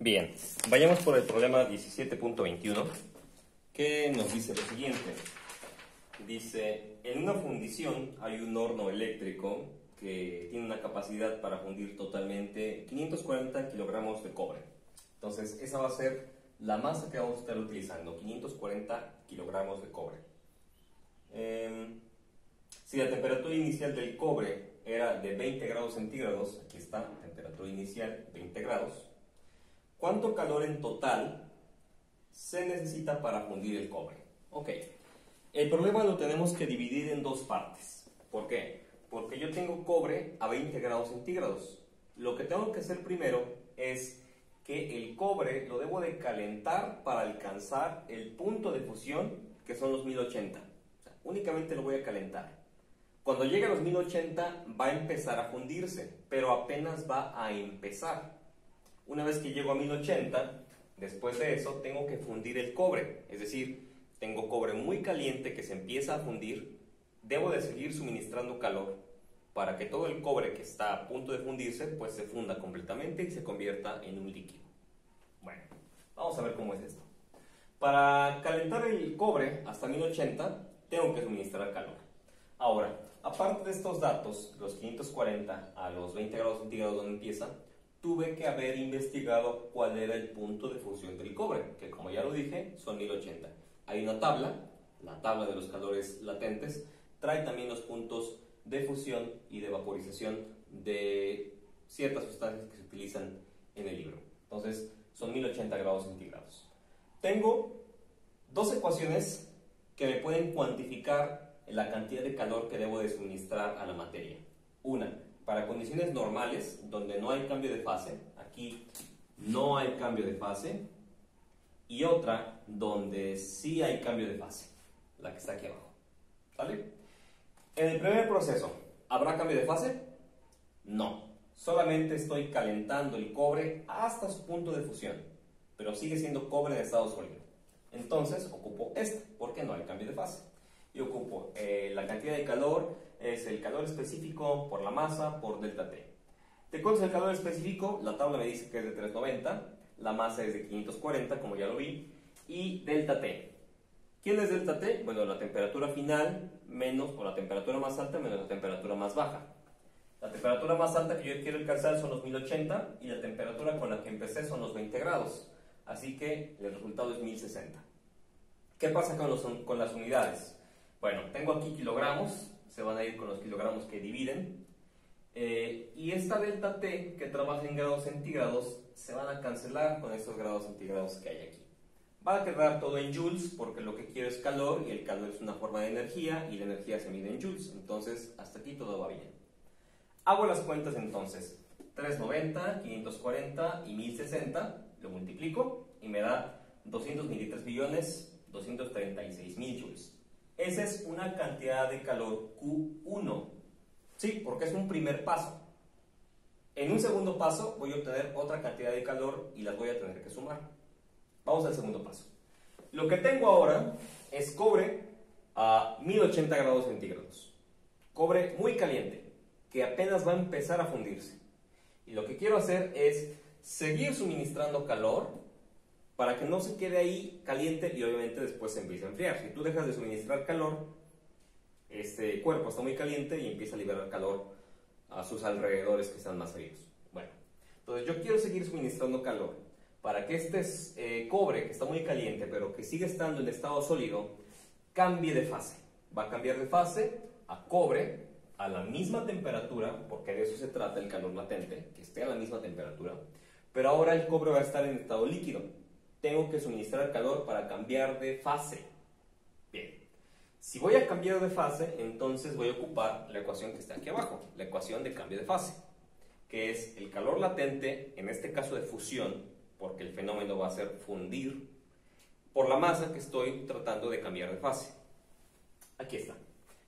Bien, vayamos por el problema 17.21, que nos dice lo siguiente. Dice, en una fundición hay un horno eléctrico que tiene una capacidad para fundir totalmente 540 kilogramos de cobre. Entonces, esa va a ser la masa que vamos a estar utilizando, 540 kilogramos de cobre. Si la temperatura inicial del cobre era de 20 grados centígrados, aquí está, temperatura inicial 20 grados, ¿cuánto calor en total se necesita para fundir el cobre? Ok, el problema lo tenemos que dividir en dos partes. ¿Por qué? Porque yo tengo cobre a 20 grados centígrados. Lo que tengo que hacer primero es que el cobre lo debo de calentar para alcanzar el punto de fusión, que son los 1080. O sea, únicamente lo voy a calentar. Cuando llegue a los 1080 va a empezar a fundirse, pero apenas va a empezar. Una vez que llego a 1080, después de eso tengo que fundir el cobre, es decir, tengo cobre muy caliente que se empieza a fundir, debo de seguir suministrando calor para que todo el cobre que está a punto de fundirse pues se funda completamente y se convierta en un líquido. Bueno, vamos a ver cómo es esto. Para calentar el cobre hasta 1080 tengo que suministrar calor. Ahora, aparte de estos datos, los 540 a los 20 grados centígrados donde empieza, tuve que haber investigado cuál era el punto de fusión del cobre, que como ya lo dije, son 1080. Hay una tabla, la tabla de los calores latentes, trae también los puntos de fusión y de vaporización de ciertas sustancias que se utilizan en el libro. Entonces, son 1080 grados centígrados. Tengo dos ecuaciones que me pueden cuantificar la cantidad de calor que debo de suministrar a la materia. Una, para condiciones normales, donde no hay cambio de fase, aquí no hay cambio de fase, y otra donde sí hay cambio de fase, la que está aquí abajo. ¿Sale? En el primer proceso, ¿habrá cambio de fase? No, solamente estoy calentando el cobre hasta su punto de fusión, pero sigue siendo cobre en estado sólido. Entonces ocupo este, porque no hay cambio de fase. Y ocupo la cantidad de calor, es el calor específico por la masa por delta T. ¿De cuánto es el calor específico? La tabla me dice que es de 390, la masa es de 540, como ya lo vi, y delta T. ¿Quién es delta T? Bueno, la temperatura final menos, o la temperatura más alta menos la temperatura más baja. La temperatura más alta que yo quiero alcanzar son los 1080 y la temperatura con la que empecé son los 20 grados. Así que el resultado es 1060. ¿Qué pasa con las unidades? Bueno, tengo aquí kilogramos, se van a ir con los kilogramos que dividen. Y esta delta T que trabaja en grados centígrados se van a cancelar con estos grados centígrados que hay aquí. Va a quedar todo en joules porque lo que quiero es calor y el calor es una forma de energía y la energía se mide en joules. Entonces, hasta aquí todo va bien. Hago las cuentas entonces. 390, 540 y 1060, lo multiplico y me da 223.236.000 joules. Esa es una cantidad de calor Q1. Sí, porque es un primer paso. En un segundo paso voy a obtener otra cantidad de calor y las voy a tener que sumar. Vamos al segundo paso. Lo que tengo ahora es cobre a 1080 grados centígrados. Cobre muy caliente, que apenas va a empezar a fundirse. Y lo que quiero hacer es seguir suministrando calor para que no se quede ahí caliente y obviamente después se empiece a enfriar. Si tú dejas de suministrar calor, este cuerpo está muy caliente y empieza a liberar calor a sus alrededores que están más fríos. Bueno, entonces yo quiero seguir suministrando calor para que este cobre que está muy caliente pero que sigue estando en estado sólido cambie de fase. Va a cambiar de fase a cobre a la misma temperatura, porque de eso se trata el calor latente, que esté a la misma temperatura, pero ahora el cobre va a estar en estado líquido. Tengo que suministrar calor para cambiar de fase. Bien, si voy a cambiar de fase, entonces voy a ocupar la ecuación que está aquí abajo, la ecuación de cambio de fase, que es el calor latente, en este caso de fusión, porque el fenómeno va a ser fundir, por la masa que estoy tratando de cambiar de fase. Aquí está.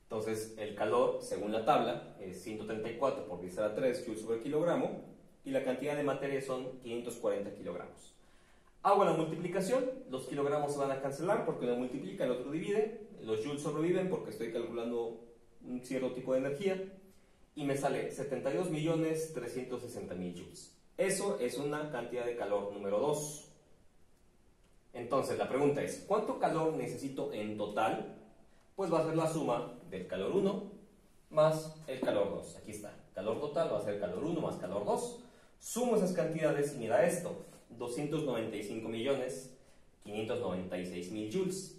Entonces, el calor, según la tabla, es 134 por 10 a la 3 joules sobre kilogramo, y la cantidad de materia son 540 kilogramos. Hago la multiplicación, los kilogramos se van a cancelar porque uno multiplica, el otro divide, los joules sobreviven porque estoy calculando un cierto tipo de energía, y me sale 72.360.000 joules. Eso es una cantidad de calor número 2. Entonces la pregunta es, ¿cuánto calor necesito en total? Pues va a ser la suma del calor 1 más el calor 2. Aquí está, calor total va a ser calor 1 más calor 2. Sumo esas cantidades y mira esto, 295.596.000 joules.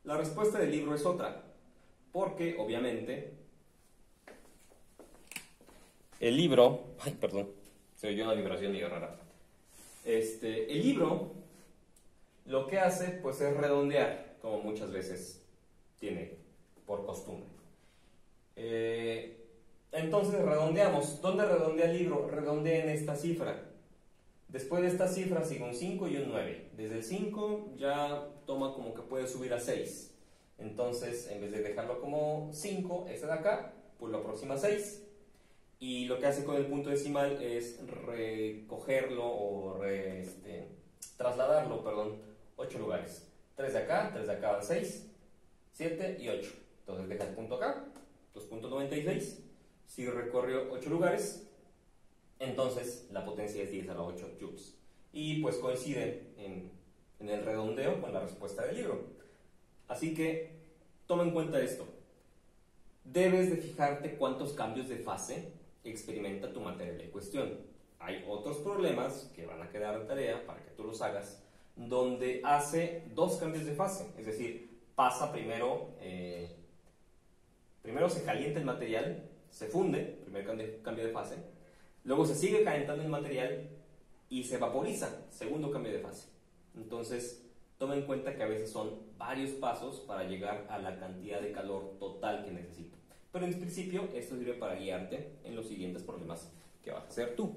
La respuesta del libro es otra, porque obviamente el libro, ay, perdón, se oyó una vibración medio rara. El libro lo que hace pues es redondear, como muchas veces tiene por costumbre. Entonces redondeamos. ¿Dónde redondea el libro? Redondea en esta cifra. Después de esta cifra sigue un 5 y un 9. Desde el 5 ya toma como que puede subir a 6. Entonces, en vez de dejarlo como 5, este de acá, pues lo aproxima a 6. Y lo que hace con el punto decimal es recogerlo o trasladarlo, 8 lugares. 3 de acá van 6, 7 y 8. Entonces deja el punto acá, 2.96. Si recorrió 8 lugares, entonces la potencia es 10 a la 8 joules. Y pues coincide en el redondeo con la respuesta del libro. Así que toma en cuenta esto. Debes de fijarte cuántos cambios de fase experimenta tu material en cuestión. Hay otros problemas que van a quedar de tarea para que tú los hagas, donde hace 2 cambios de fase, es decir, pasa primero se calienta el material, se funde, primer cambio de fase, luego se sigue calentando el material y se vaporiza, segundo cambio de fase. Entonces, toma en cuenta que a veces son varios pasos para llegar a la cantidad de calor total que necesito. Pero en principio, esto sirve para guiarte en los siguientes problemas que vas a hacer tú.